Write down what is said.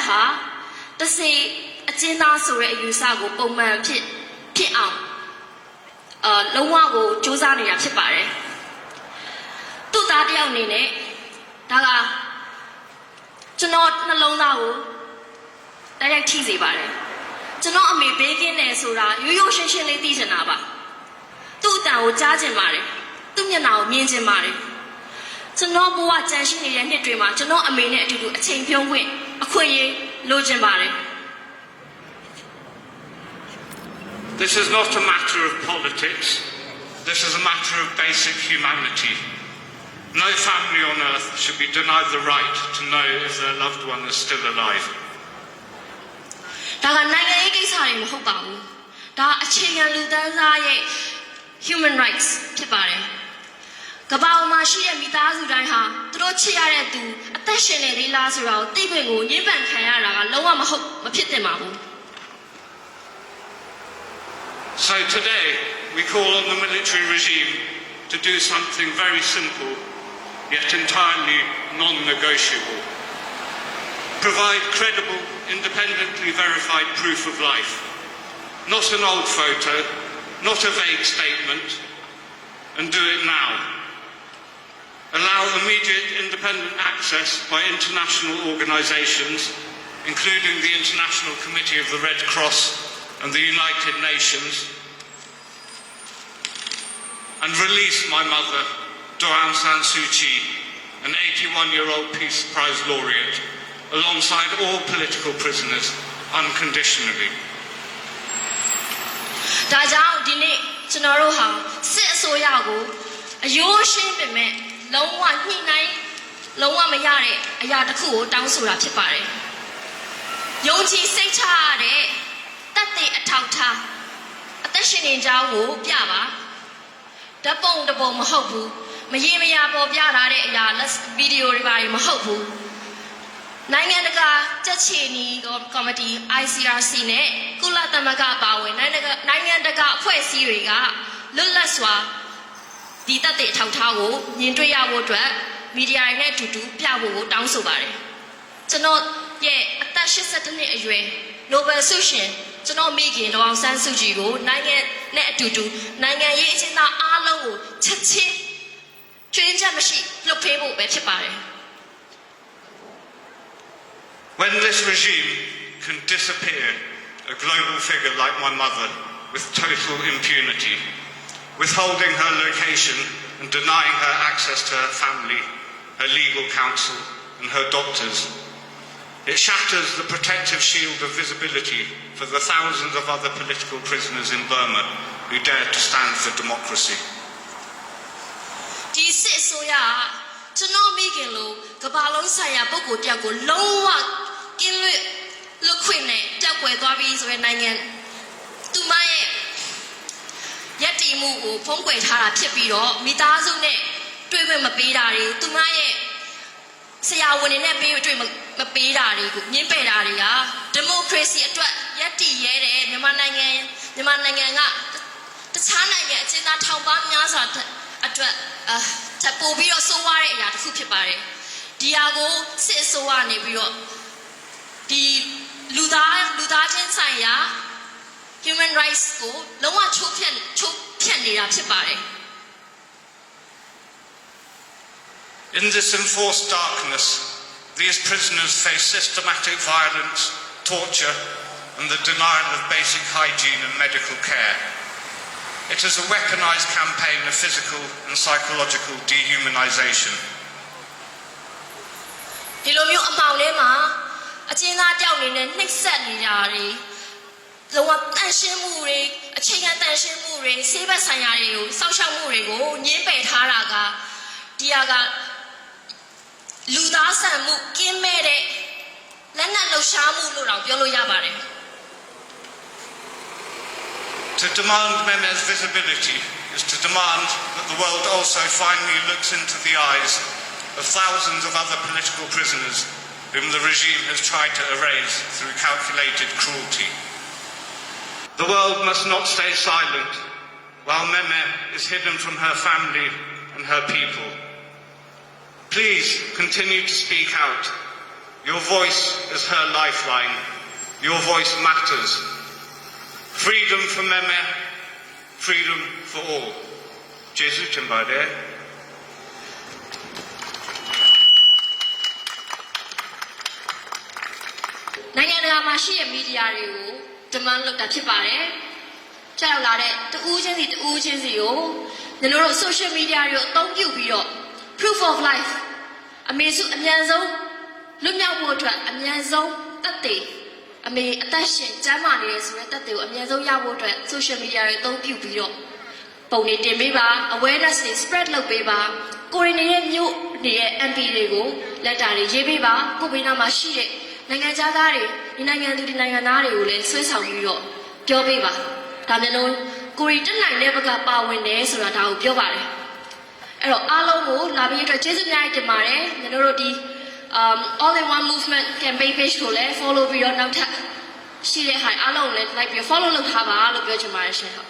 ဟာတစေအကျဉ်းသားဆိုတဲ့အယူဆကိုပုံမှန်ဖြစ်အောင်လုံးဝကိုစူးစမ်းနေတာဖြစ်ပါတယ်သူ့သားတယောက်အနေနဲ့ဒါကကျွန်တော်နှလုံးသားကိုတိုက်ထိစေပါတယ်ကျွန်တော်အမေဘေးကင်းတယ်ဆိုတာရိုးရိုးရှင်းရှင်းလေးသိချင်တာပါသူ့အတန်ကိုကြားချင်ပါတယ်သူ့မျက်နှာကိုမြင်ချင်ပါတယ်ကျွန်တော်ဘဝကြံရှိနေတဲ့နှစ်တွေမှာကျွန်တော်အမေနဲ့အတူတူအချိန်ဖြုံးခွင့်အခွင့်အရေးလိုချင်ပါတယ် This is not a matter of politics. This is a matter of basic humanity. No family on earth should be denied the right to know if their loved one is still alive. ဒါကနိုင်ငံရေးကိစ္စတွေမဟုတ်ပါဘူးဒါအခြေခံလူသားစားရဲ့ human rights ဖြစ်ပါတယ်ကမ္ဘာပေါ်မှာရှိတဲ့မိသားစုတိုင်းဟာသူတို့ချစ်ရတဲ့သူအသက်ရှင်နေသေးလားဆိုတာကိုသိခွင့်ကိုညှဉ်းပန်းခံရတာကလုံးဝမဖြစ်သင့်ပါဘူး So today we call on the military regime to do something very simple yet entirely non-negotiable. Provide credible, independently verified proof of life. Not an old photo, not a vague statement, and do it now. Allow immediate independent access by international organisations, including the International Committee of the Red Cross and the United Nations, and release my mother, Daw Aung San Suu Kyi, an 81-year-old Peace Prize laureate, alongside all political prisoners, unconditionally. ဒါကြောင့်ဒီနေ့ကျွန်တော်တို့ဟာစစ်အစိုးရကိုအယိုးရှင်းပေမဲ့လုံးဝညှိနှိုင်းလုံးဝမရတဲ့အရာတစ်ခုကိုတောင်းဆိုတာဖြစ်ပါတယ်။ယုံကြည်စိတ်ချရတဲ့တပ်တွေအထောက်ထားအသက်ရှင်နေကြကိုပြပါဓာတ်ပုံတပုံမဟုတ်ဘူးမရေမရာပေါ်ပြထားတဲ့အရာဗီဒီယိုတွေပါမဟုတ်ဘူးနိုင်ငံတကာကြက်ချီနီကော်မတီ ICRC နဲ့ကုလသမဂ္ဂပါဝင်နိုင်ငံတကာအဖွဲ့အစည်းတွေကလွတ်လပ်စွာဒီတပ်တွေအထောက်ထားကိုမြင်တွေ့ရဖို့အတွက်မီဒီယာတွေနဲ့အတူတူပြဖို့ကိုတောင်းဆိုပါတယ်ကျွန်တော်ရဲ့အသက်82နှစ်အရွယ် Nobel ဆုရှင်ကျွန်တော်မိခင်ဒေါ်အောင်ဆန်းစုကြည်ကိုနိုင်ငံနဲ့အတူတူနိုင်ငံရေးအကျဉ်းသားအားလုံးကိုချက်ချင်းကျွင်းချက်မရှိလွတ်ပေးဖို့ပဲဖြစ်ပါတယ် When this regime can disappear a global figure like my mother with total impunity, withholding her location and denying her access to her family, her legal counsel and her doctors, it shatters the protective shield of visibility for the thousands of other political prisoners in Burma who dare to stand for democracy. ဒီစစ်ဆိုရကျွန်တော်မိခင်လို့ကမ္ဘာလုံးဆိုင်ရာပုဂ္ဂိုလ်တယောက်ကိုလုံးဝကင်းလွတ်ခွင့်နဲ့ကြောက်ွယ်သွားပြီးဆိုတဲ့နိုင်ငံသူမရဲ့ရက်တီမှုကိုဖုံးကွယ်ထားတာဖြစ်ပြီးတော့မိသားစုနဲ့တွေ့ခွင့်မပေးတာတွေသူမရဲ့ဆရာဝန်တွေနဲ့တွေ့မပေးတာတွေကိုညှင်းပယ်တာတွေကဒီမိုကရေစီအတွက်ရက်တီရဲတဲ့မြန်မာနိုင်ငံကတခြားနိုင်ငံအကျဉ်းသားထောင်ပါများစွာအတွက်ထပ်ပို့ပြီးတော့ဆိုးဝါးတဲ့အရာတစ်ခုဖြစ်ပါတယ်ဒီဟာကိုစစ်အစိုးရနေပြီးတော့ဒီလူသားချင်းဆိုင်ရာ human rights ကိုလုံးဝချိုးဖျက်နေတာဖြစ်ပါတယ် In this enforced darkness, these prisoners face systematic violence, torture, and the denial of basic hygiene and medical care. It is a weaponized campaign of physical and psychological dehumanization. ဒီလိုမျိုးအမှောင်ထဲမှာအကျဉ်းသားကြောက်နေတဲ့နှိပ်စက်နေတာတွေလုံးဝတန်ရှင်းမှုတွေအခြေခံတန်ရှင်းမှုတွေဆေးဘက်ဆိုင်ရာတွေကိုစောင့်ရှောက်မှုတွေကိုညှင်းပယ်ထားတာကဒီဟာကလူသားဆန်မှုကင်းမဲ့တဲ့လက်နက်လှုပ်ရှားမှုလို့တော့ပြောလို့ရပါတယ် To demand Meme's visibility is to demand that the world also finally looks into the eyes of thousands of other political prisoners whom the regime has tried to erase through calculated cruelty. The world must not stay silent while Meme is hidden from her family and her people. Please continue to speak out Your voice is her lifeline. Your voice matters. Freedom for Meme, freedom for all. Jesu Timbade. နိုင်ငံတကာမှာရှိတဲ့မီဒီယာတွေကို demand လုပ်တာဖြစ်ပါတယ်။ကြောက်လာတဲ့တူးချင်းစီကိုကျွန်တော်တို့ social media တွေကိုအသုံးပြုပြီးတော့ proof of life အမေစုအမြန်ဆုံးလွတ်မြောက်ဖို့အတွက်အမြန်ဆုံးတက်တည်အမေအသက်ရှင်ကျန်းမာနေရဆိုတဲ့တက်တည်ကိုအမြန်ဆုံးရဖို့အတွက် social media တွေအသုံးပြုပြီးတော့ပုံတွေတင်ပေးပါ awareness တွေ spread လုပ်ပေးပါကိုရီနေတဲ့မြို့နေတဲ့ MP တွေကိုလက်တာတွေရေးပေးပါကိုဘေးနားမှာရှိတဲ့နိုင်ငံခြားသားတွေဒီနိုင်ငံသူဒီနိုင်ငံသားတွေကိုလည်းဆွဲဆောင်ပြီးတော့ပြောပေးပါဒါမျိုးလုံးကိုရီတက်နိုင်တဲ့ဘက်ကပါဝင်တယ်ဆိုတာဒါကိုပြောပါတယ်အဲ့တော့အားလုံးကိုလာပြီးအတွက်ကျေးဇူးများတင်ပါတယ်ကျွန်တော်တို့ဒီall in one movement campaign page ကိုလည်း follow ပြီးတော့နောက်ထပ်ရှိတဲ့ဟာအားလုံးကိုလည်း like ပြီး follow လုပ်ထားပါလို့ပြောချင်ပါတယ်ရှင်ဟုတ်